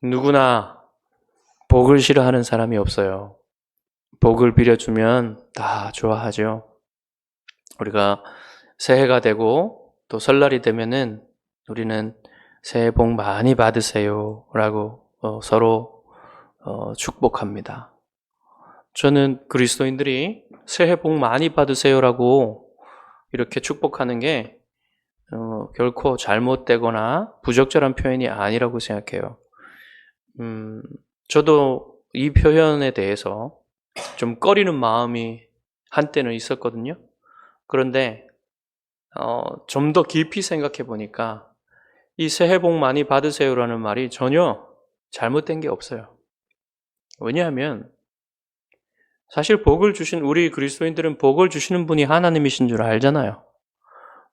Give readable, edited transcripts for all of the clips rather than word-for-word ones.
누구나 복을 싫어하는 사람이 없어요. 복을 빌어주면 다 좋아하죠. 우리가 새해가 되고 또 설날이 되면은 우리는 새해 복 많이 받으세요 라고 서로 축복합니다. 저는 그리스도인들이 새해 복 많이 받으세요라고 이렇게 축복하는 게 결코 잘못되거나 부적절한 표현이 아니라고 생각해요. 저도 이 표현에 대해서 좀 꺼리는 마음이 한때는 있었거든요. 그런데 좀 더 깊이 생각해 보니까 이 새해 복 많이 받으세요라는 말이 전혀 잘못된 게 없어요. 왜냐하면 사실 복을 주신 우리 그리스도인들은 복을 주시는 분이 하나님이신 줄 알잖아요.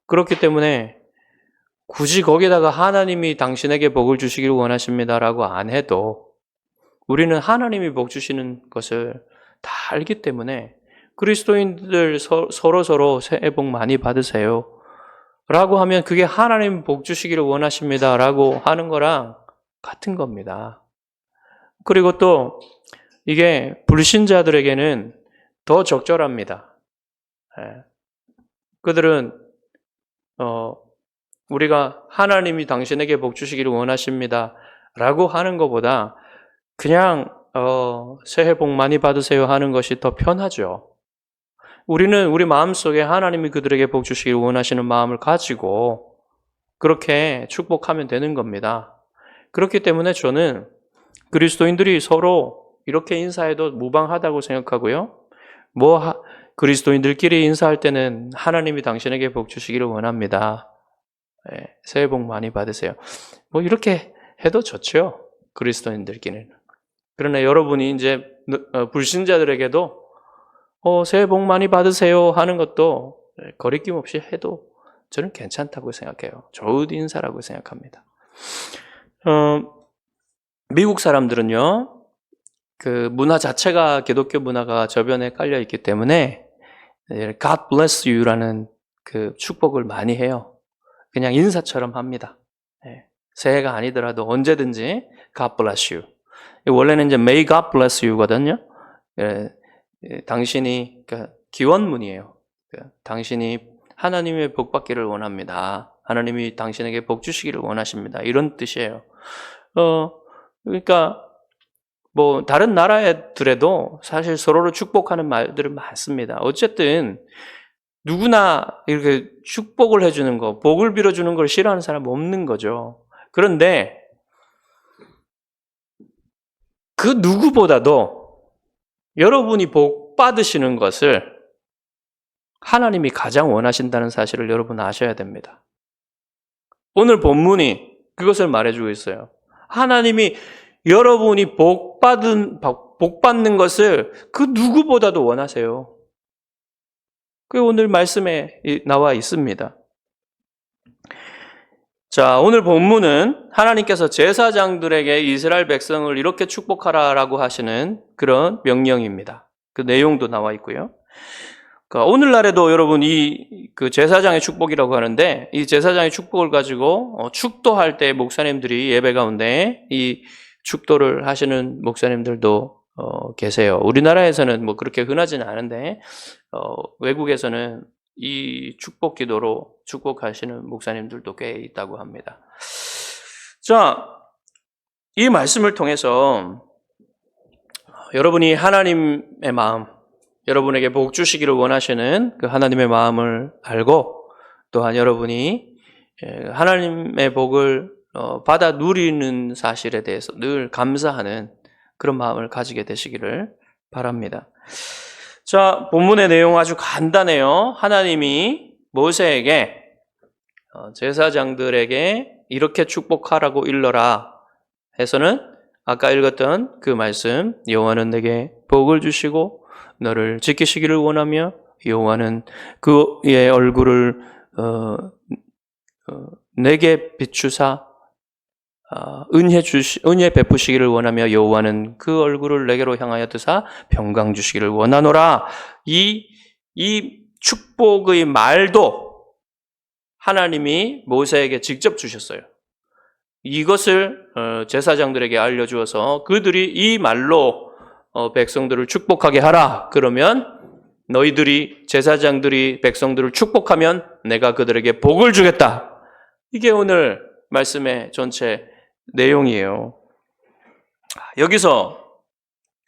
그렇기 때문에 굳이 거기다가 하나님이 당신에게 복을 주시길 원하십니다라고 안 해도 우리는 하나님이 복 주시는 것을 다 알기 때문에 그리스도인들 서로 새해 복 많이 받으세요 라고 하면 그게 하나님 복 주시기를 원하십니다 라고 하는 거랑 같은 겁니다. 그리고 또 이게 불신자들에게는 더 적절합니다. 그들은 우리가 하나님이 당신에게 복 주시기를 원하십니다 라고 하는 것보다 그냥 새해 복 많이 받으세요 하는 것이 더 편하죠. 우리는 우리 마음속에 하나님이 그들에게 복 주시기를 원하시는 마음을 가지고 그렇게 축복하면 되는 겁니다. 그렇기 때문에 저는 그리스도인들이 서로 이렇게 인사해도 무방하다고 생각하고요. 그리스도인들끼리 인사할 때는 하나님이 당신에게 복 주시기를 원합니다. 새해 복 많이 받으세요. 이렇게 해도 좋죠. 그리스도인들끼리는. 그러나 여러분이 이제 불신자들에게도 새해 복 많이 받으세요 하는 것도 거리낌 없이 해도 저는 괜찮다고 생각해요. 좋은 인사라고 생각합니다. 미국 사람들은요, 그 문화 자체가 기독교 문화가 저변에 깔려 있기 때문에 God bless you라는 그 축복을 많이 해요. 그냥 인사처럼 합니다. 새해가 아니더라도 언제든지 God bless you. 원래는 이제 May God bless you거든요. 당신이 그러니까 기원문이에요. 당신이 하나님의 복 받기를 원합니다. 하나님이 당신에게 복 주시기를 원하십니다. 이런 뜻이에요. 그러니까 다른 나라들에도 사실 서로를 축복하는 말들은 많습니다. 어쨌든 누구나 이렇게 축복을 해주는 거, 복을 빌어주는 걸 싫어하는 사람 없는 거죠. 그런데 그 누구보다도 여러분이 복 받으시는 것을 하나님이 가장 원하신다는 사실을 여러분 아셔야 됩니다. 오늘 본문이 그것을 말해주고 있어요. 하나님이 여러분이 복 받는 것을 그 누구보다도 원하세요. 그게 오늘 말씀에 나와 있습니다. 자, 오늘 본문은 하나님께서 제사장들에게 이스라엘 백성을 이렇게 축복하라라고 하시는 그런 명령입니다. 그 내용도 나와 있고요. 그러니까 오늘날에도 여러분 그 제사장의 축복이라고 하는데 이 제사장의 축복을 가지고 축도할 때 목사님들이 예배 가운데 이 축도를 하시는 목사님들도 계세요. 우리나라에서는 그렇게 흔하지는 않은데 외국에서는 이 축복 기도로 축복하시는 목사님들도 꽤 있다고 합니다. 자, 이 말씀을 통해서 여러분이 하나님의 마음, 여러분에게 복 주시기를 원하시는 그 하나님의 마음을 알고 또한 여러분이 하나님의 복을 받아 누리는 사실에 대해서 늘 감사하는 그런 마음을 가지게 되시기를 바랍니다. 자, 본문의 내용 아주 간단해요. 하나님이 모세에게 제사장들에게 이렇게 축복하라고 일러라 해서는 아까 읽었던 그 말씀, 여호와는 내게 복을 주시고 너를 지키시기를 원하며 여호와는 그의 얼굴을 내게 비추사 은혜 베푸시기를 원하며 여호와는 그 얼굴을 내게로 향하여 드사 평강 주시기를 원하노라. 이 축복의 말도 하나님이 모세에게 직접 주셨어요. 이것을 제사장들에게 알려주어서 그들이 이 말로 백성들을 축복하게 하라. 그러면 너희들이 제사장들이 백성들을 축복하면 내가 그들에게 복을 주겠다. 이게 오늘 말씀의 전체 내용이에요. 여기서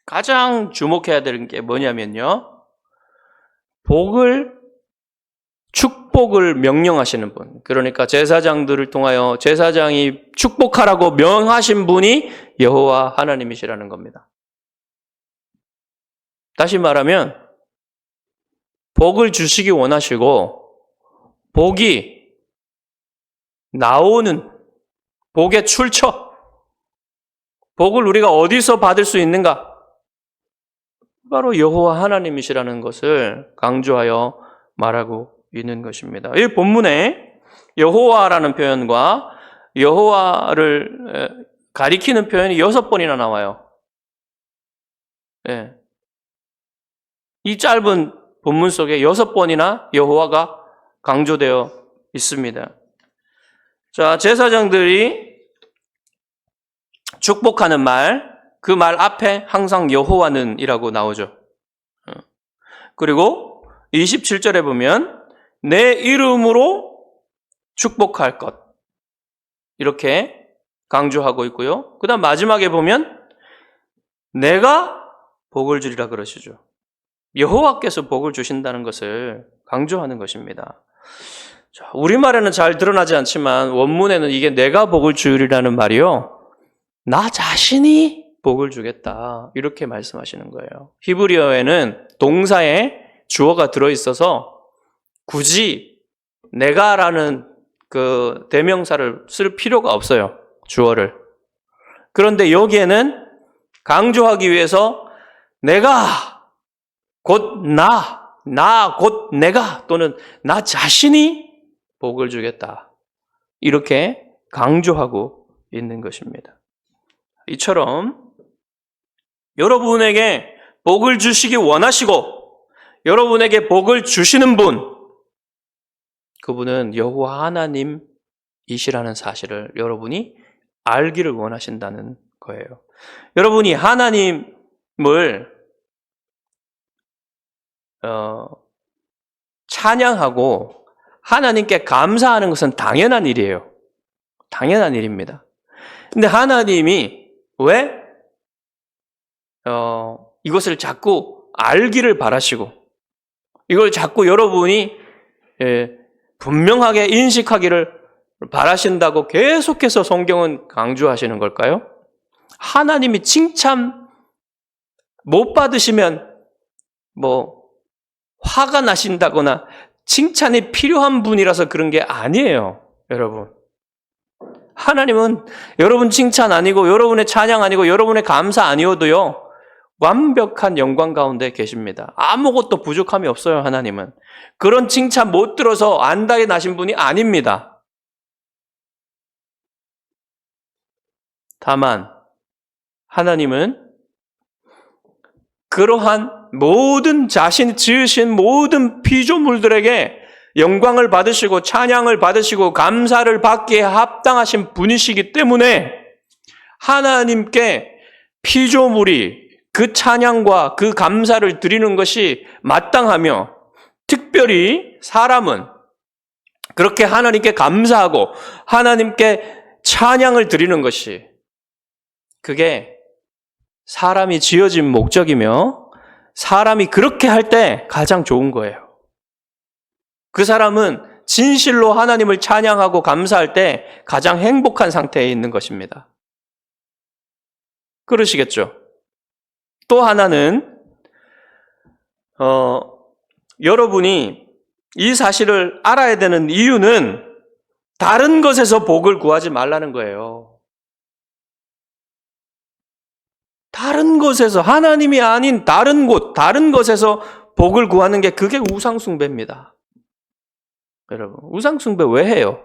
가장 주목해야 되는 게 뭐냐면요. 축복을 명령하시는 분. 그러니까 제사장들을 통하여 제사장이 축복하라고 명하신 분이 여호와 하나님이시라는 겁니다. 다시 말하면 복을 주시기 원하시고 복이 나오는 복의 출처, 복을 우리가 어디서 받을 수 있는가? 바로 여호와 하나님이시라는 것을 강조하여 말하고 있는 것입니다. 이 본문에 여호와라는 표현과 여호와를 가리키는 표현이 6번이나 나와요. 네. 이 짧은 본문 속에 6번이나 여호와가 강조되어 있습니다. 자, 제사장들이 축복하는 말, 그 말 앞에 항상 여호와는 이라고 나오죠. 그리고 27절에 보면 내 이름으로 축복할 것 이렇게 강조하고 있고요. 그 다음 마지막에 보면 내가 복을 주리라 그러시죠. 여호와께서 복을 주신다는 것을 강조하는 것입니다. 자, 우리말에는 잘 드러나지 않지만 원문에는 이게 내가 복을 주리라는 말이요. 나 자신이 복을 주겠다. 이렇게 말씀하시는 거예요. 히브리어에는 동사에 주어가 들어있어서 굳이 내가라는 그 대명사를 쓸 필요가 없어요. 주어를. 그런데 여기에는 강조하기 위해서 내가 곧 나 곧 내가 또는 나 자신이 복을 주겠다. 이렇게 강조하고 있는 것입니다. 이처럼 여러분에게 복을 주시기 원하시고 여러분에게 복을 주시는 분, 그분은 여호와 하나님이시라는 사실을 여러분이 알기를 원하신다는 거예요. 여러분이 하나님을 찬양하고 하나님께 감사하는 것은 당연한 일이에요. 당연한 일입니다. 근데 하나님이 왜 이것을 자꾸 알기를 바라시고 이걸 자꾸 여러분이 분명하게 인식하기를 바라신다고 계속해서 성경은 강조하시는 걸까요? 하나님이 칭찬 못 받으시면 화가 나신다거나 칭찬이 필요한 분이라서 그런 게 아니에요, 여러분. 하나님은 여러분 칭찬 아니고 여러분의 찬양 아니고 여러분의 감사 아니어도요. 완벽한 영광 가운데 계십니다. 아무것도 부족함이 없어요, 하나님은. 그런 칭찬 못 들어서 안달이 나신 분이 아닙니다. 다만 하나님은 그러한 모든 자신이 지으신 모든 피조물들에게 영광을 받으시고 찬양을 받으시고 감사를 받기에 합당하신 분이시기 때문에 하나님께 피조물이 그 찬양과 그 감사를 드리는 것이 마땅하며 특별히 사람은 그렇게 하나님께 감사하고 하나님께 찬양을 드리는 것이 그게 사람이 지어진 목적이며 사람이 그렇게 할 때 가장 좋은 거예요. 그 사람은 진실로 하나님을 찬양하고 감사할 때 가장 행복한 상태에 있는 것입니다. 그러시겠죠? 또 하나는 여러분이 이 사실을 알아야 되는 이유는 다른 것에서 복을 구하지 말라는 거예요. 다른 것에서 하나님이 아닌 다른 곳, 다른 것에서 복을 구하는 게 그게 우상숭배입니다. 여러분, 우상숭배 왜 해요?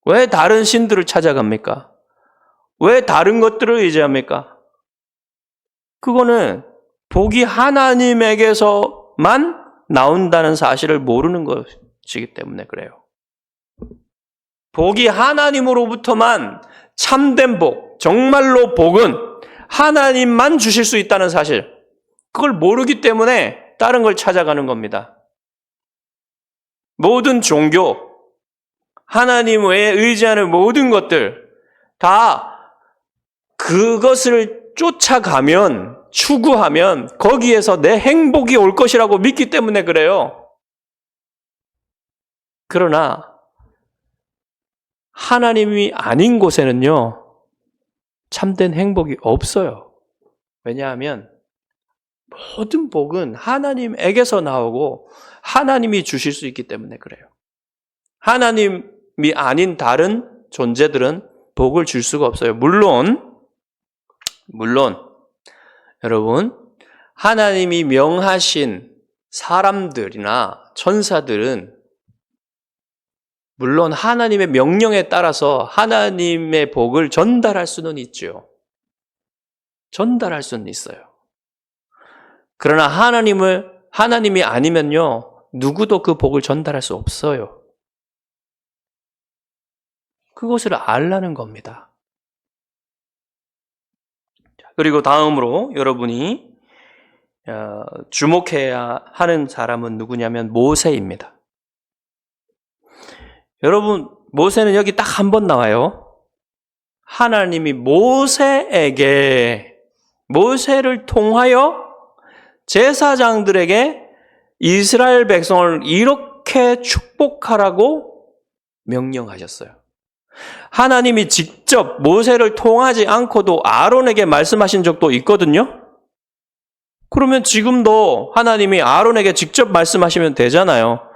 왜 다른 신들을 찾아갑니까? 왜 다른 것들을 의지합니까? 그거는 복이 하나님에게서만 나온다는 사실을 모르는 것이기 때문에 그래요. 복이 하나님으로부터만 참된 복, 정말로 복은 하나님만 주실 수 있다는 사실. 그걸 모르기 때문에 다른 걸 찾아가는 겁니다. 모든 종교, 하나님 외에 의지하는 모든 것들 다 그것을 쫓아가면, 추구하면 거기에서 내 행복이 올 것이라고 믿기 때문에 그래요. 그러나 하나님이 아닌 곳에는요, 참된 행복이 없어요. 왜냐하면 모든 복은 하나님에게서 나오고 하나님이 주실 수 있기 때문에 그래요. 하나님이 아닌 다른 존재들은 복을 줄 수가 없어요. 물론 여러분, 하나님이 명하신 사람들이나 천사들은 물론 하나님의 명령에 따라서 하나님의 복을 전달할 수는 있죠. 전달할 수는 있어요. 그러나 하나님이 아니면요, 누구도 그 복을 전달할 수 없어요. 그것을 알라는 겁니다. 그리고 다음으로 여러분이 주목해야 하는 사람은 누구냐면 모세입니다. 여러분, 모세는 여기 딱 한 번 나와요. 하나님이 모세를 통하여 제사장들에게 이스라엘 백성을 이렇게 축복하라고 명령하셨어요. 하나님이 직접 모세를 통하지 않고도 아론에게 말씀하신 적도 있거든요. 그러면 지금도 하나님이 아론에게 직접 말씀하시면 되잖아요.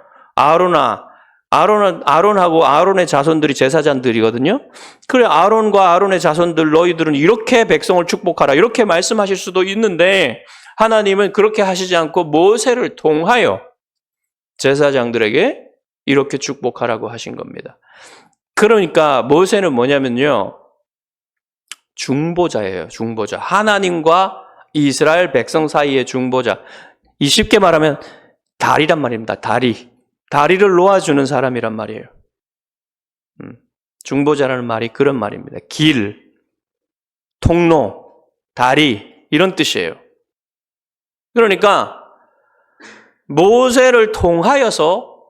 아론하고 아론의 자손들이 제사장들이거든요. 그래, 아론과 아론의 자손들 너희들은 이렇게 백성을 축복하라 이렇게 말씀하실 수도 있는데 하나님은 그렇게 하시지 않고 모세를 통하여 제사장들에게 이렇게 축복하라고 하신 겁니다. 그러니까 모세는 뭐냐면요, 중보자예요. 중보자. 하나님과 이스라엘 백성 사이의 중보자. 쉽게 말하면 다리란 말입니다. 다리를 놓아주는 사람이란 말이에요. 중보자라는 말이 그런 말입니다. 길, 통로, 다리 이런 뜻이에요. 그러니까 모세를 통하여서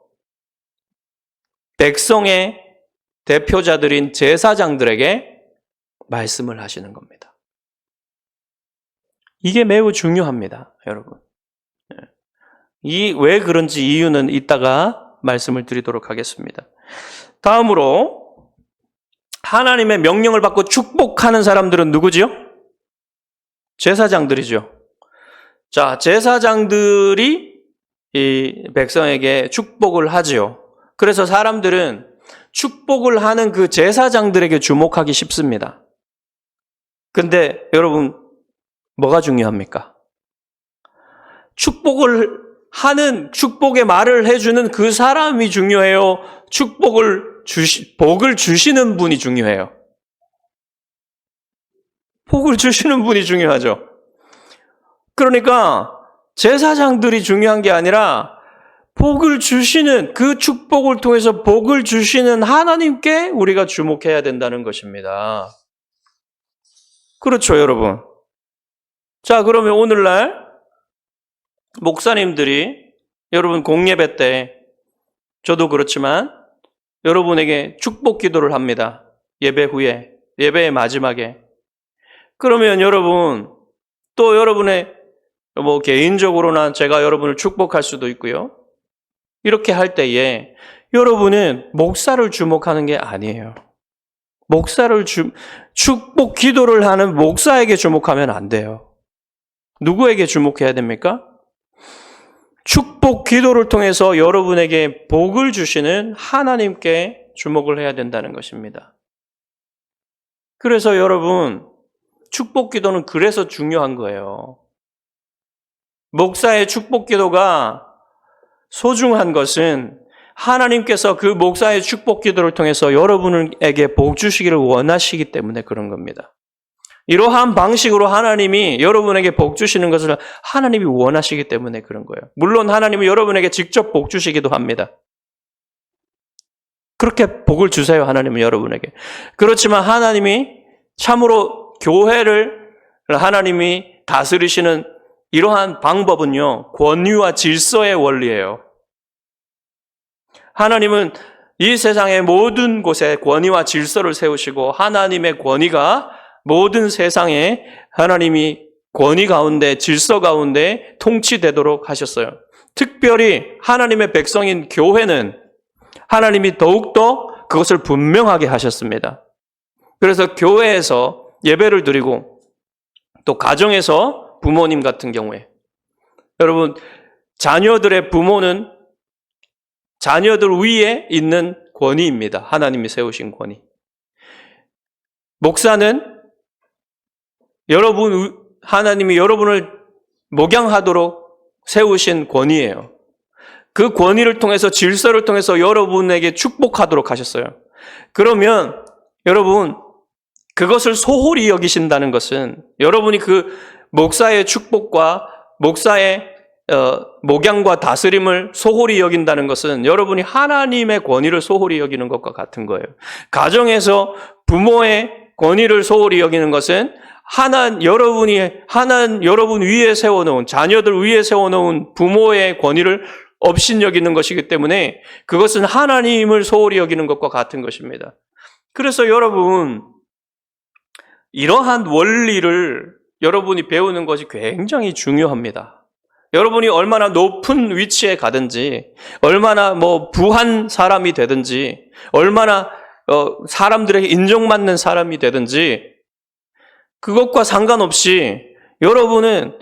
백성의 대표자들인 제사장들에게 말씀을 하시는 겁니다. 이게 매우 중요합니다, 여러분. 왜 그런지 이유는 이따가 말씀을 드리도록 하겠습니다. 다음으로 하나님의 명령을 받고 축복하는 사람들은 누구지요? 제사장들이죠. 자, 제사장들이 이 백성에게 축복을 하지요. 그래서 사람들은 축복을 하는 그 제사장들에게 주목하기 쉽습니다. 근데 여러분, 뭐가 중요합니까? 축복의 말을 해주는 그 사람이 중요해요? 복을 주시는 분이 중요해요? 복을 주시는 분이 중요하죠. 그러니까 제사장들이 중요한 게 아니라 복을 주시는, 그 축복을 통해서 복을 주시는 하나님께 우리가 주목해야 된다는 것입니다. 그렇죠, 여러분. 자, 그러면 오늘날 목사님들이 여러분 공예배 때, 저도 그렇지만 여러분에게 축복 기도를 합니다. 예배 후에, 예배의 마지막에. 그러면 여러분, 또 여러분의 개인적으로나 제가 여러분을 축복할 수도 있고요. 이렇게 할 때에 여러분은 목사를 주목하는 게 아니에요. 축복 기도를 하는 목사에게 주목하면 안 돼요. 누구에게 주목해야 됩니까? 축복 기도를 통해서 여러분에게 복을 주시는 하나님께 주목을 해야 된다는 것입니다. 그래서 여러분, 축복 기도는 그래서 중요한 거예요. 목사의 축복 기도가 소중한 것은 하나님께서 그 목사의 축복 기도를 통해서 여러분에게 복 주시기를 원하시기 때문에 그런 겁니다. 이러한 방식으로 하나님이 여러분에게 복 주시는 것을 하나님이 원하시기 때문에 그런 거예요. 물론 하나님이 여러분에게 직접 복 주시기도 합니다. 그렇게 복을 주세요, 하나님은 여러분에게. 그렇지만 하나님이 참으로 교회를 하나님이 다스리시는 이러한 방법은요, 권위와 질서의 원리예요. 하나님은 이 세상의 모든 곳에 권위와 질서를 세우시고 하나님의 권위가 모든 세상에 하나님이 권위 가운데 질서 가운데 통치되도록 하셨어요. 특별히 하나님의 백성인 교회는 하나님이 더욱더 그것을 분명하게 하셨습니다. 그래서 교회에서 예배를 드리고 또 가정에서 부모님 같은 경우에 여러분 자녀들의 부모는 자녀들 위에 있는 권위입니다. 하나님이 세우신 권위. 목사는 하나님이 여러분을 목양하도록 세우신 권위예요. 그 권위를 통해서 질서를 통해서 여러분에게 축복하도록 하셨어요. 그러면 여러분 그것을 소홀히 여기신다는 것은 여러분이 그 목사의 축복과 목사의 목양과 다스림을 소홀히 여긴다는 것은 여러분이 하나님의 권위를 소홀히 여기는 것과 같은 거예요. 가정에서 부모의 권위를 소홀히 여기는 것은 여러분 위에 세워놓은 자녀들 위에 세워놓은 부모의 권위를 업신여기는 것이기 때문에 그것은 하나님을 소홀히 여기는 것과 같은 것입니다. 그래서 여러분 이러한 원리를 여러분이 배우는 것이 굉장히 중요합니다. 여러분이 얼마나 높은 위치에 가든지 얼마나 부한 사람이 되든지 얼마나 사람들에게 인정받는 사람이 되든지 그것과 상관없이 여러분은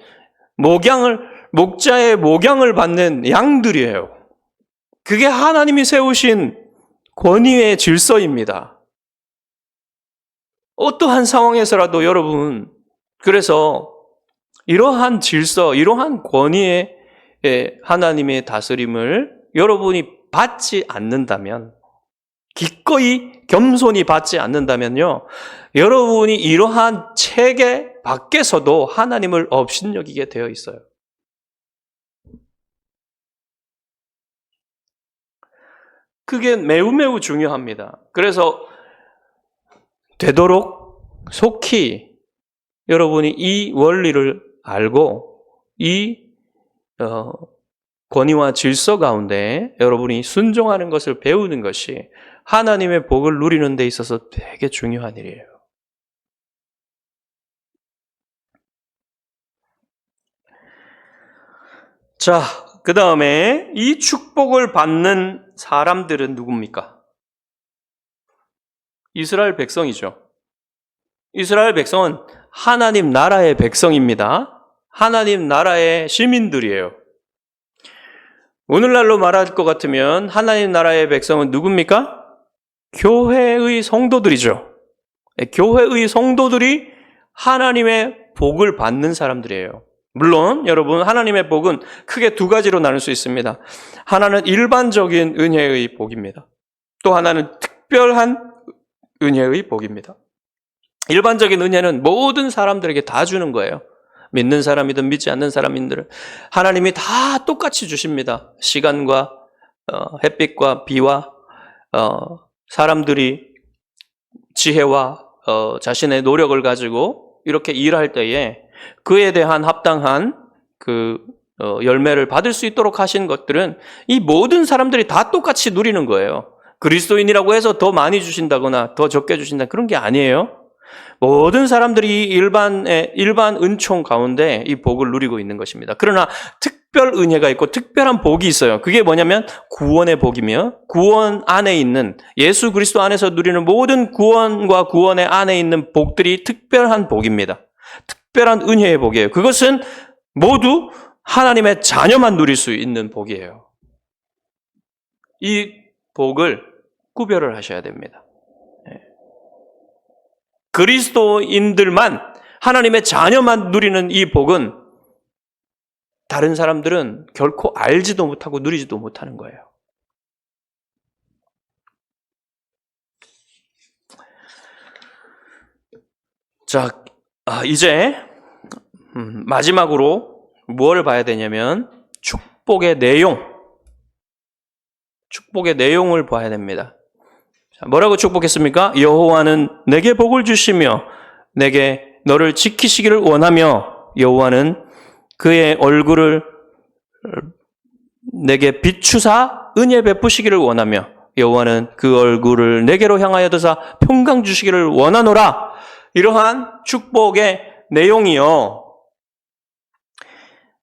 목자의 목양을 받는 양들이에요. 그게 하나님이 세우신 권위의 질서입니다. 어떠한 상황에서라도 여러분, 그래서 이러한 질서, 이러한 권위의 하나님의 다스림을 여러분이 받지 않는다면, 기꺼이 겸손히 받지 않는다면요, 여러분이 이러한 체계 밖에서도 하나님을 업신여기게 되어 있어요. 그게 매우 매우 중요합니다. 그래서 되도록 속히 여러분이 이 원리를 알고 이 권위와 질서 가운데 여러분이 순종하는 것을 배우는 것이 하나님의 복을 누리는 데 있어서 되게 중요한 일이에요. 자, 그 다음에 이 축복을 받는 사람들은 누굽니까? 이스라엘 백성이죠. 이스라엘 백성은 하나님 나라의 백성입니다. 하나님 나라의 시민들이에요. 오늘날로 말할 것 같으면 하나님 나라의 백성은 누굽니까? 교회의 성도들이죠. 교회의 성도들이 하나님의 복을 받는 사람들이에요. 물론 여러분 하나님의 복은 크게 두 가지로 나눌 수 있습니다. 하나는 일반적인 은혜의 복입니다. 또 하나는 특별한 은혜의 복입니다. 일반적인 은혜는 모든 사람들에게 다 주는 거예요. 믿는 사람이든 믿지 않는 사람이든 하나님이 다 똑같이 주십니다. 시간과 햇빛과 비와 사람들이 지혜와 자신의 노력을 가지고 이렇게 일할 때에 그에 대한 합당한 열매를 받을 수 있도록 하신 것들은 이 모든 사람들이 다 똑같이 누리는 거예요. 그리스도인이라고 해서 더 많이 주신다거나 더 적게 주신다 그런 게 아니에요. 모든 사람들이 일반 은총 가운데 이 복을 누리고 있는 것입니다. 그러나 특별 은혜가 있고 특별한 복이 있어요. 그게 뭐냐면 구원의 복이며 구원 안에 있는 예수 그리스도 안에서 누리는 모든 구원과 구원의 안에 있는 복들이 특별한 복입니다. 특별한 은혜의 복이에요. 그것은 모두 하나님의 자녀만 누릴 수 있는 복이에요. 이 복을 구별을 하셔야 됩니다. 그리스도인들만 하나님의 자녀만 누리는 이 복은 다른 사람들은 결코 알지도 못하고 누리지도 못하는 거예요. 자, 이제 마지막으로 무엇을 봐야 되냐면 축복의 내용을 봐야 됩니다. 자, 뭐라고 축복했습니까? 여호와는 내게 복을 주시며 내게 너를 지키시기를 원하며 여호와는 그의 얼굴을 내게 비추사 은혜 베푸시기를 원하며 여호와는 그 얼굴을 내게로 향하여 드사 평강 주시기를 원하노라. 이러한 축복의 내용이요.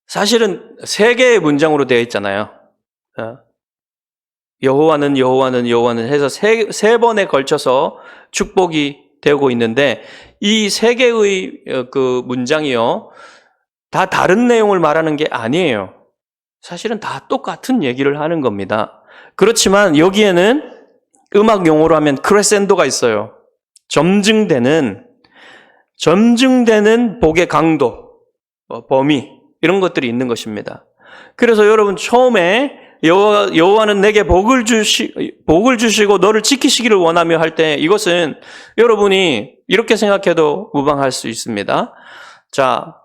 사실은 세 개의 문장으로 되어 있잖아요. 여호와는 여호와는 여호와는 해서 세 번에 걸쳐서 축복이 되고 있는데 이 세 개의 그 문장이요. 다 다른 내용을 말하는 게 아니에요. 사실은 다 똑같은 얘기를 하는 겁니다. 그렇지만 여기에는 음악 용어로 하면 크레센도가 있어요. 점증되는 복의 강도, 범위 이런 것들이 있는 것입니다. 그래서 여러분 처음에 여호와는 내게 복을 주시고 너를 지키시기를 원하며 할 때 이것은 여러분이 이렇게 생각해도 무방할 수 있습니다. 자,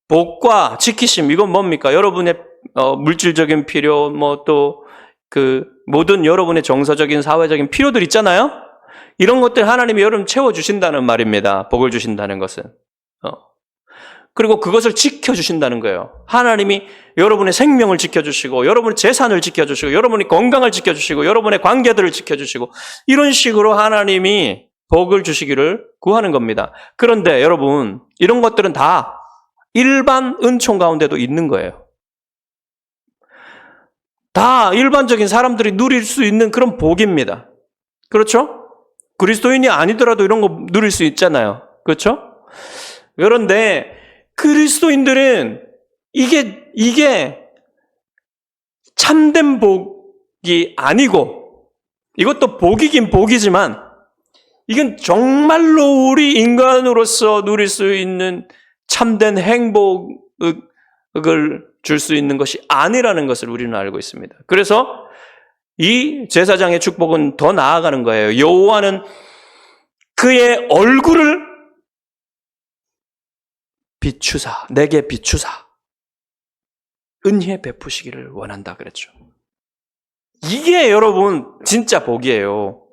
복과 지키심 이건 뭡니까? 여러분의 물질적인 필요 또 그 모든 여러분의 정서적인 사회적인 필요들 있잖아요. 이런 것들 하나님이 여러분 채워주신다는 말입니다. 복을 주신다는 것은. 그리고 그것을 지켜주신다는 거예요. 하나님이 여러분의 생명을 지켜주시고 여러분의 재산을 지켜주시고 여러분의 건강을 지켜주시고 여러분의 관계들을 지켜주시고 이런 식으로 하나님이 복을 주시기를 구하는 겁니다. 그런데 여러분 이런 것들은 다 일반 은총 가운데도 있는 거예요. 다 일반적인 사람들이 누릴 수 있는 그런 복입니다. 그렇죠? 그리스도인이 아니더라도 이런 거 누릴 수 있잖아요. 그렇죠? 그런데 그리스도인들은 이게 참된 복이 아니고 이것도 복이긴 복이지만 이건 정말로 우리 인간으로서 누릴 수 있는 참된 행복을 줄 수 있는 것이 아니라는 것을 우리는 알고 있습니다. 그래서 이 제사장의 축복은 더 나아가는 거예요. 여호와는 그의 얼굴을 비추사, 내게 비추사 은혜 베푸시기를 원한다 그랬죠. 이게 여러분 진짜 복이에요.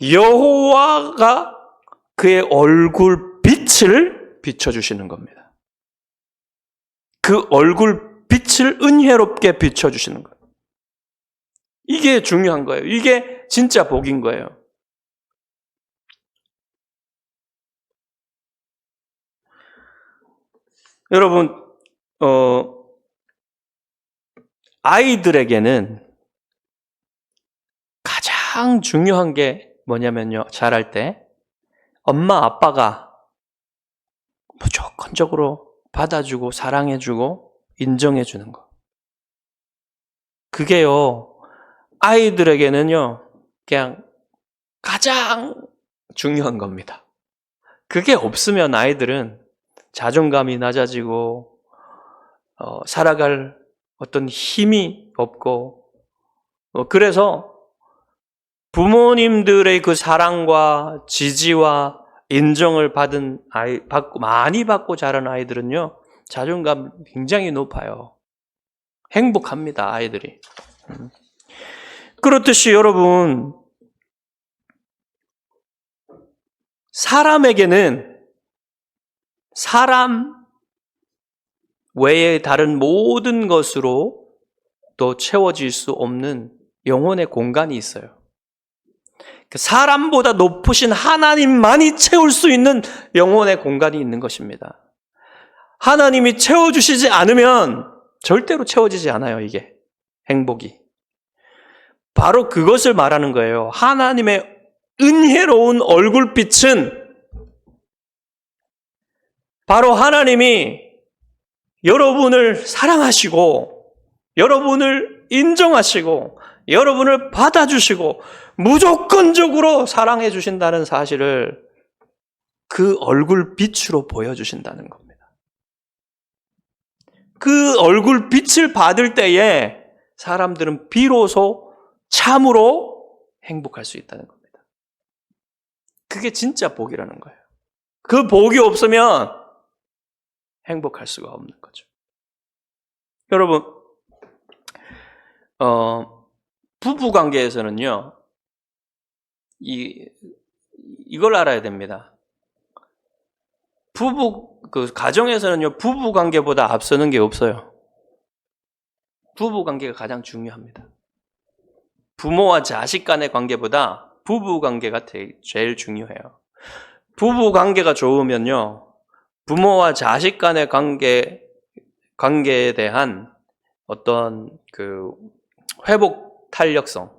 여호와가 그의 얼굴 빛을 비춰주시는 겁니다. 그 얼굴 빛을 은혜롭게 비춰주시는 거예요. 이게 중요한 거예요. 이게 진짜 복인 거예요. 여러분, 아이들에게는 가장 중요한 게 뭐냐면요. 자랄 때 엄마 아빠가 무조건적으로 받아주고 사랑해주고 인정해주는 거. 그게요. 아이들에게는요. 그냥 가장 중요한 겁니다. 그게 없으면 아이들은 자존감이 낮아지고 살아갈 어떤 힘이 없고 그래서 부모님들의 그 사랑과 지지와 인정을 많이 받고 자란 아이들은요, 자존감 굉장히 높아요. 행복합니다, 아이들이. 그렇듯이 여러분, 사람에게는 사람 외의 다른 모든 것으로 또 채워질 수 없는 영혼의 공간이 있어요. 사람보다 높으신 하나님만이 채울 수 있는 영혼의 공간이 있는 것입니다. 하나님이 채워주시지 않으면 절대로 채워지지 않아요, 이게. 행복이. 바로 그것을 말하는 거예요. 하나님의 은혜로운 얼굴빛은 바로 하나님이 여러분을 사랑하시고 여러분을 인정하시고 여러분을 받아주시고 무조건적으로 사랑해 주신다는 사실을 그 얼굴빛으로 보여주신다는 겁니다. 그 얼굴빛을 받을 때에 사람들은 비로소 참으로 행복할 수 있다는 겁니다. 그게 진짜 복이라는 거예요. 그 복이 없으면 행복할 수가 없는 거죠. 여러분, 부부 관계에서는요, 이걸 알아야 됩니다. 가정에서는요, 부부 관계보다 앞서는 게 없어요. 부부 관계가 가장 중요합니다. 부모와 자식 간의 관계보다 부부 관계가 제일 중요해요. 부부 관계가 좋으면요, 부모와 자식 간의 관계에 대한 어떤 회복 탄력성,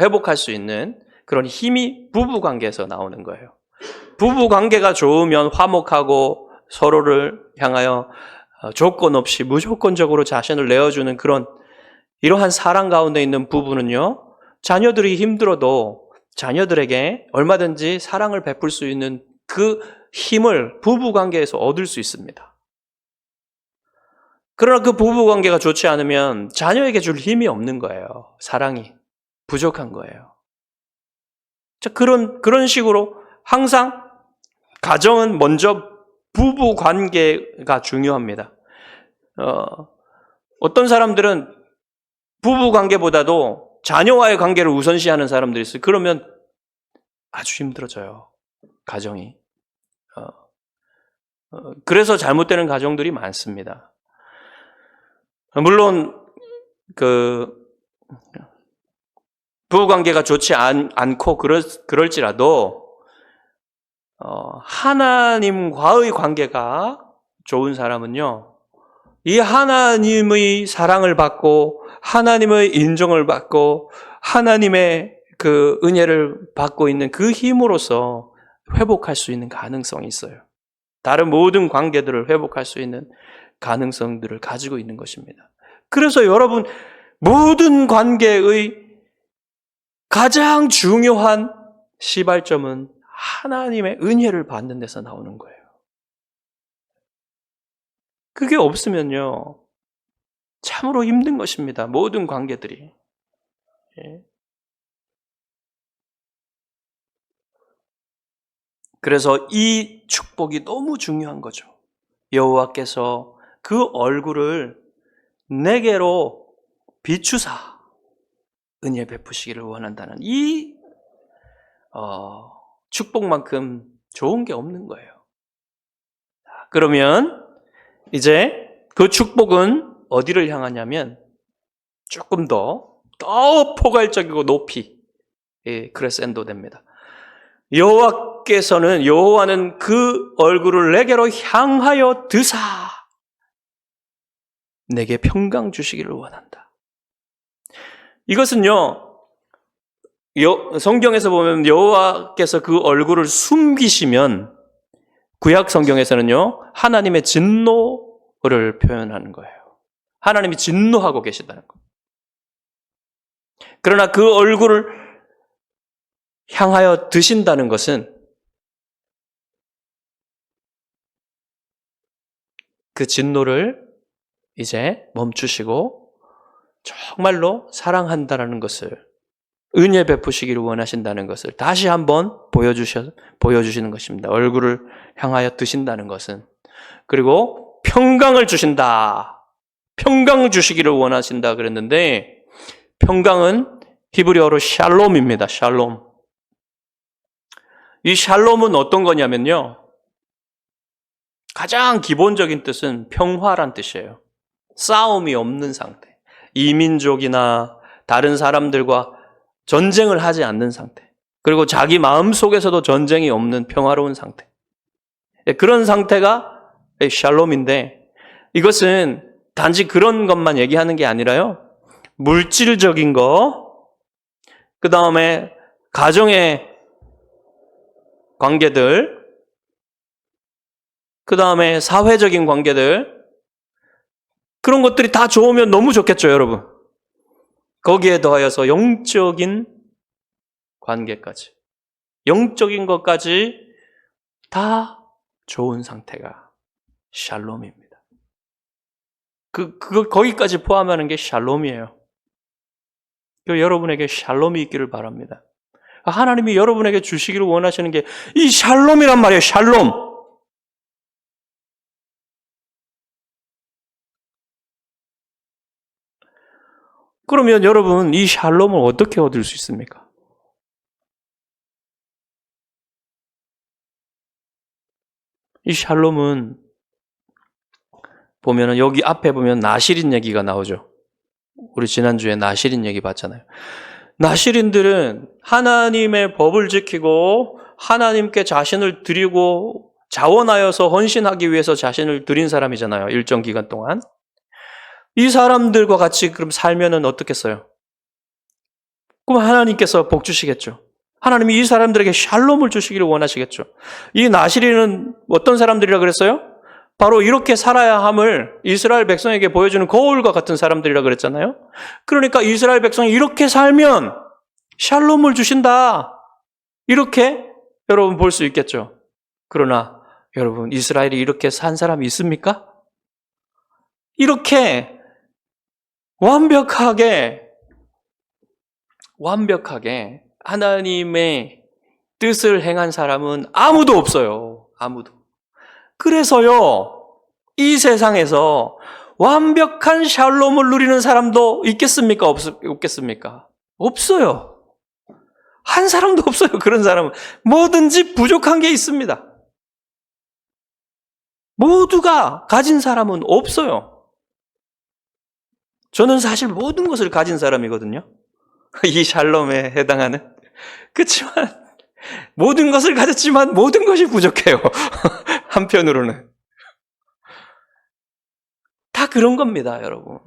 회복할 수 있는 그런 힘이 부부 관계에서 나오는 거예요. 부부 관계가 좋으면 화목하고 서로를 향하여 조건 없이 무조건적으로 자신을 내어주는 이러한 사랑 가운데 있는 부부는요, 자녀들이 힘들어도 자녀들에게 얼마든지 사랑을 베풀 수 있는 그 힘을 부부 관계에서 얻을 수 있습니다. 그러나 그 부부 관계가 좋지 않으면 자녀에게 줄 힘이 없는 거예요. 사랑이 부족한 거예요. 자, 그런 식으로 항상 가정은 먼저 부부 관계가 중요합니다. 어떤 사람들은 부부 관계보다도 자녀와의 관계를 우선시하는 사람들이 있어요. 그러면 아주 힘들어져요, 가정이. 그래서 잘못되는 가정들이 많습니다. 물론 부부 관계가 좋지 않고 그럴지라도 하나님과의 관계가 좋은 사람은요, 이 하나님의 사랑을 받고 하나님의 인정을 받고 하나님의 그 은혜를 받고 있는 그 힘으로써 회복할 수 있는 가능성이 있어요. 다른 모든 관계들을 회복할 수 있는 가능성들을 가지고 있는 것입니다. 그래서 여러분, 모든 관계의 가장 중요한 시발점은 하나님의 은혜를 받는 데서 나오는 거예요. 그게 없으면요, 참으로 힘든 것입니다. 모든 관계들이. 예. 그래서 이 축복이 너무 중요한 거죠. 여호와께서 그 얼굴을 내게로 비추사 은혜 베푸시기를 원한다는 이 축복만큼 좋은 게 없는 거예요. 그러면 이제 그 축복은 어디를 향하냐면 조금 더 포괄적이고 높이 크레센도 됩니다. 여호와는 그 얼굴을 내게로 향하여 드사 내게 평강 주시기를 원한다. 이것은요, 성경에서 보면 여호와께서 그 얼굴을 숨기시면 구약 성경에서는요, 하나님의 진노를 표현하는 거예요. 하나님이 진노하고 계시다는 거. 그러나 그 얼굴을 향하여 드신다는 것은 그 진노를 이제 멈추시고 정말로 사랑한다는 것을, 은혜 베푸시기를 원하신다는 것을 다시 한번 보여주시는 것입니다. 얼굴을 향하여 드신다는 것은. 그리고 평강을 주신다. 평강 주시기를 원하신다 그랬는데, 평강은 히브리어로 샬롬입니다. 샬롬. 이 샬롬은 어떤 거냐면요, 가장 기본적인 뜻은 평화란 뜻이에요. 싸움이 없는 상태. 이민족이나 다른 사람들과 전쟁을 하지 않는 상태. 그리고 자기 마음 속에서도 전쟁이 없는 평화로운 상태. 그런 상태가 샬롬인데, 이것은 단지 그런 것만 얘기하는 게 아니라요, 물질적인 거, 그 다음에 가정의 관계들, 그 다음에 사회적인 관계들, 그런 것들이 다 좋으면 너무 좋겠죠, 여러분. 거기에 더하여서 영적인 관계까지, 영적인 것까지 다 좋은 상태가 샬롬입니다. 거기까지 포함하는 게 샬롬이에요. 여러분에게 샬롬이 있기를 바랍니다. 하나님이 여러분에게 주시기를 원하시는 게 이 샬롬이란 말이에요, 샬롬. 그러면 여러분, 이 샬롬을 어떻게 얻을 수 있습니까? 이 샬롬은 보면은 여기 앞에 보면 나실인 얘기가 나오죠. 우리 지난주에 나실인 얘기 봤잖아요. 나실인들은 하나님의 법을 지키고 하나님께 자신을 드리고 자원하여서 헌신하기 위해서 자신을 드린 사람이잖아요. 일정 기간 동안. 이 사람들과 같이 그럼 살면은 어떻겠어요? 그럼 하나님께서 복 주시겠죠. 하나님이 이 사람들에게 샬롬을 주시기를 원하시겠죠. 이 나실인은 어떤 사람들이라 그랬어요? 바로 이렇게 살아야 함을 이스라엘 백성에게 보여주는 거울과 같은 사람들이라 그랬잖아요. 그러니까 이스라엘 백성이 이렇게 살면 샬롬을 주신다. 이렇게 여러분 볼 수 있겠죠. 그러나 여러분 이스라엘이 이렇게 산 사람이 있습니까? 이렇게 완벽하게 하나님의 뜻을 행한 사람은 아무도 없어요. 아무도. 그래서요, 이 세상에서 완벽한 샬롬을 누리는 사람도 있겠습니까? 없겠습니까? 없어요. 한 사람도 없어요. 그런 사람은. 뭐든지 부족한 게 있습니다. 모두가 가진 사람은 없어요. 저는 사실 모든 것을 가진 사람이거든요. 이 샬롬에 해당하는. 그렇지만 모든 것을 가졌지만 모든 것이 부족해요. 한편으로는. 다 그런 겁니다, 여러분.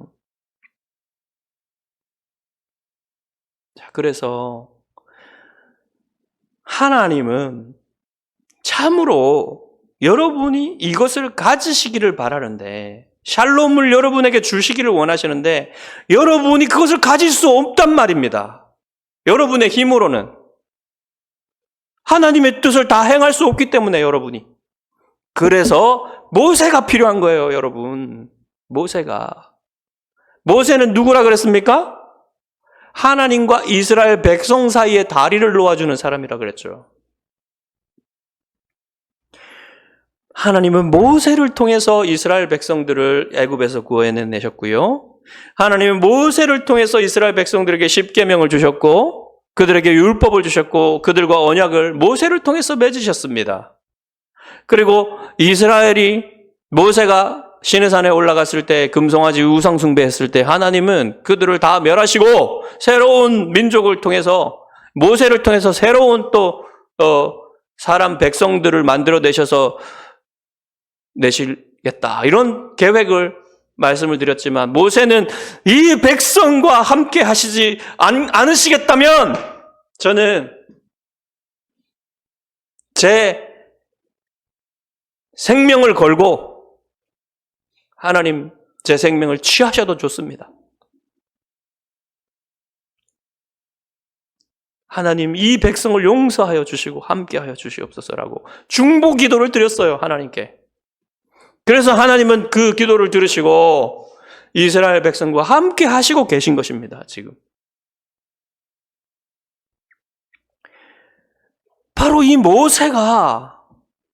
자, 그래서 하나님은 참으로 여러분이 이것을 가지시기를 바라는데, 샬롬을 여러분에게 주시기를 원하시는데 여러분이 그것을 가질 수 없단 말입니다. 여러분의 힘으로는. 하나님의 뜻을 다 행할 수 없기 때문에 여러분이. 그래서 모세가 필요한 거예요, 여러분. 모세는 누구라 그랬습니까? 하나님과 이스라엘 백성 사이에 다리를 놓아주는 사람이라 그랬죠. 하나님은 모세를 통해서 이스라엘 백성들을 애굽에서 구해내셨고요. 하나님은 모세를 통해서 이스라엘 백성들에게 십계명을 주셨고 그들에게 율법을 주셨고 그들과 언약을 모세를 통해서 맺으셨습니다. 그리고 이스라엘이 모세가 시내산에 올라갔을 때 금송아지 우상 숭배했을 때 하나님은 그들을 다 멸하시고 새로운 민족을 통해서 모세를 통해서 새로운 또 사람 백성들을 만들어내셔서 내시겠다. 이런 계획을 말씀을 드렸지만 모세는 이 백성과 함께 하시지 않으시겠다면 저는 제 생명을 걸고 하나님 제 생명을 취하셔도 좋습니다. 하나님 이 백성을 용서하여 주시고 함께하여 주시옵소서라고 중보 기도를 드렸어요. 하나님께. 그래서 하나님은 그 기도를 들으시고 이스라엘 백성과 함께 하시고 계신 것입니다. 지금. 바로 이 모세가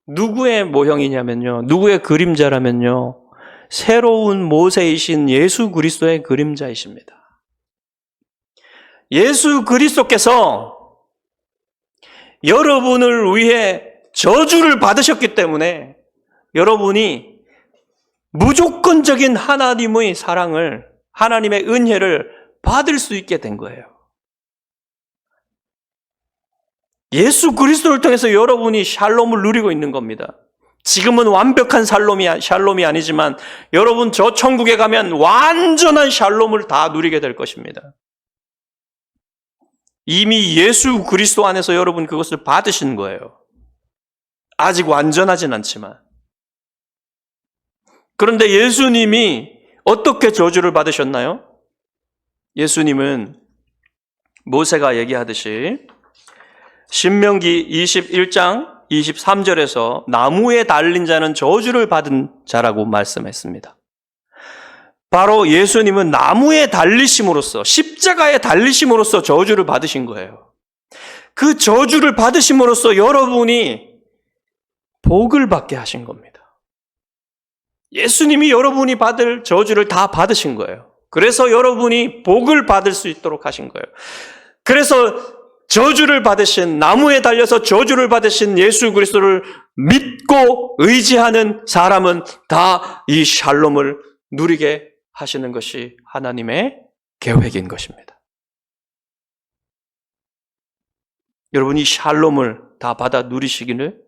누구의 모형이냐면요. 누구의 그림자라면요. 새로운 모세이신 예수 그리스도의 그림자이십니다. 예수 그리스도께서 여러분을 위해 저주를 받으셨기 때문에 여러분이 무조건적인 하나님의 사랑을, 하나님의 은혜를 받을 수 있게 된 거예요. 예수 그리스도를 통해서 여러분이 샬롬을 누리고 있는 겁니다. 지금은 완벽한 샬롬이 아니지만 여러분 저 천국에 가면 완전한 샬롬을 다 누리게 될 것입니다. 이미 예수 그리스도 안에서 여러분 그것을 받으신 거예요. 아직 완전하진 않지만. 그런데 예수님이 어떻게 저주를 받으셨나요? 예수님은 모세가 얘기하듯이 신명기 21장 23절에서 나무에 달린 자는 저주를 받은 자라고 말씀했습니다. 바로 예수님은 나무에 달리심으로써, 십자가에 달리심으로써 저주를 받으신 거예요. 그 저주를 받으심으로써 여러분이 복을 받게 하신 겁니다. 예수님이 여러분이 받을 저주를 다 받으신 거예요. 그래서 여러분이 복을 받을 수 있도록 하신 거예요. 그래서 저주를 받으신, 나무에 달려서 저주를 받으신 예수 그리스도를 믿고 의지하는 사람은 다 이 샬롬을 누리게 하시는 것이 하나님의 계획인 것입니다. 여러분, 이 샬롬을 다 받아 누리시기를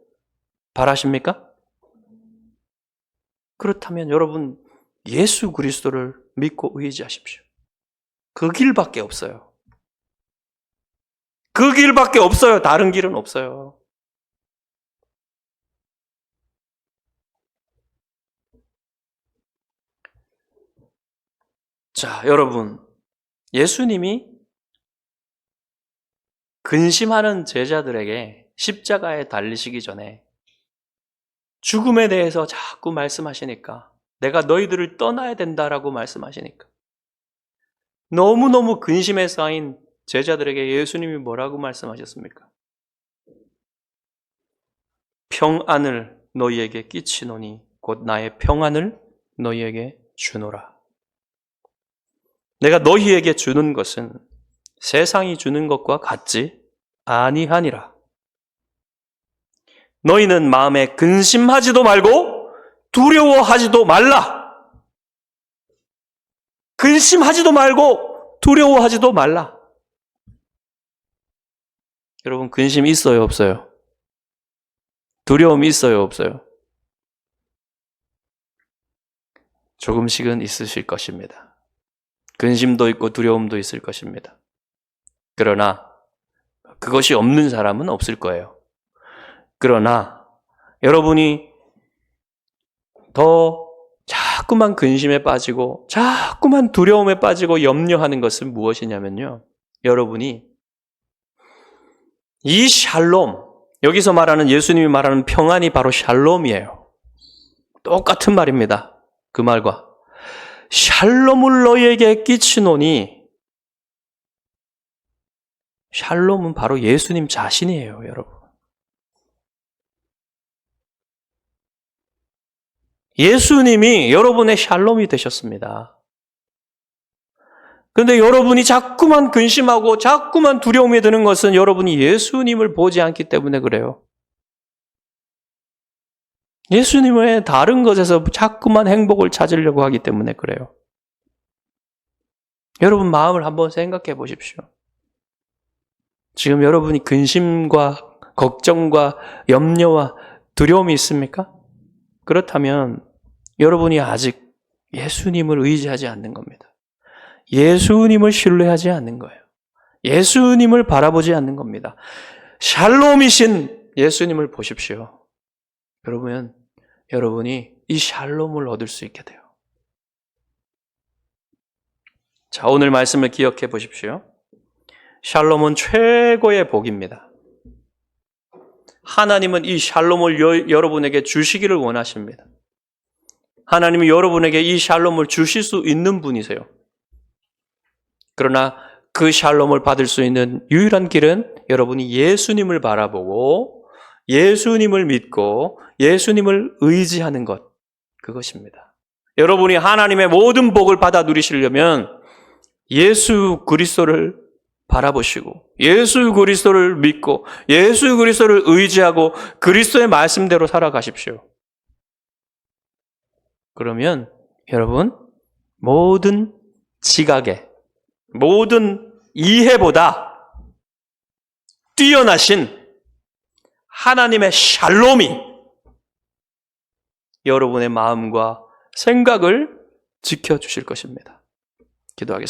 바라십니까? 그렇다면 여러분, 예수 그리스도를 믿고 의지하십시오. 그 길밖에 없어요. 그 길밖에 없어요. 다른 길은 없어요. 자, 여러분, 예수님이 근심하는 제자들에게 십자가에 달리시기 전에 죽음에 대해서 자꾸 말씀하시니까, 내가 너희들을 떠나야 된다라고 말씀하시니까 너무너무 근심에 쌓인 제자들에게 예수님이 뭐라고 말씀하셨습니까? 평안을 너희에게 끼치노니 곧 나의 평안을 너희에게 주노라. 내가 너희에게 주는 것은 세상이 주는 것과 같지 아니하니라. 너희는 마음에 근심하지도 말고 두려워하지도 말라. 근심하지도 말고 두려워하지도 말라. 여러분, 근심 있어요, 없어요? 두려움 있어요, 없어요? 조금씩은 있으실 것입니다. 근심도 있고 두려움도 있을 것입니다. 그러나 그것이 없는 사람은 없을 거예요. 그러나 여러분이 더 자꾸만 근심에 빠지고 자꾸만 두려움에 빠지고 염려하는 것은 무엇이냐면요, 여러분이 이 샬롬, 여기서 말하는, 예수님이 말하는 평안이 바로 샬롬이에요. 똑같은 말입니다. 그 말과 샬롬을 너희에게 끼치노니, 샬롬은 바로 예수님 자신이에요, 여러분. 예수님이 여러분의 샬롬이 되셨습니다. 그런데 여러분이 자꾸만 근심하고 자꾸만 두려움이 드는 것은 여러분이 예수님을 보지 않기 때문에 그래요. 예수님의 다른 것에서 자꾸만 행복을 찾으려고 하기 때문에 그래요. 여러분 마음을 한번 생각해 보십시오. 지금 여러분이 근심과 걱정과 염려와 두려움이 있습니까? 그렇다면 여러분이 아직 예수님을 의지하지 않는 겁니다. 예수님을 신뢰하지 않는 거예요. 예수님을 바라보지 않는 겁니다. 샬롬이신 예수님을 보십시오. 그러면 여러분이 이 샬롬을 얻을 수 있게 돼요. 자, 오늘 말씀을 기억해 보십시오. 샬롬은 최고의 복입니다. 하나님은 이 샬롬을 여러분에게 주시기를 원하십니다. 하나님이 여러분에게 이 샬롬을 주실 수 있는 분이세요. 그러나 그 샬롬을 받을 수 있는 유일한 길은 여러분이 예수님을 바라보고 예수님을 믿고 예수님을 의지하는 것, 그것입니다. 여러분이 하나님의 모든 복을 받아 누리시려면 예수 그리스도를 바라보시고 예수 그리스도를 믿고 예수 그리스도를 의지하고 그리스도의 말씀대로 살아가십시오. 그러면 여러분, 모든 지각에, 모든 이해보다 뛰어나신 하나님의 샬롬이 여러분의 마음과 생각을 지켜주실 것입니다. 기도하겠습니다.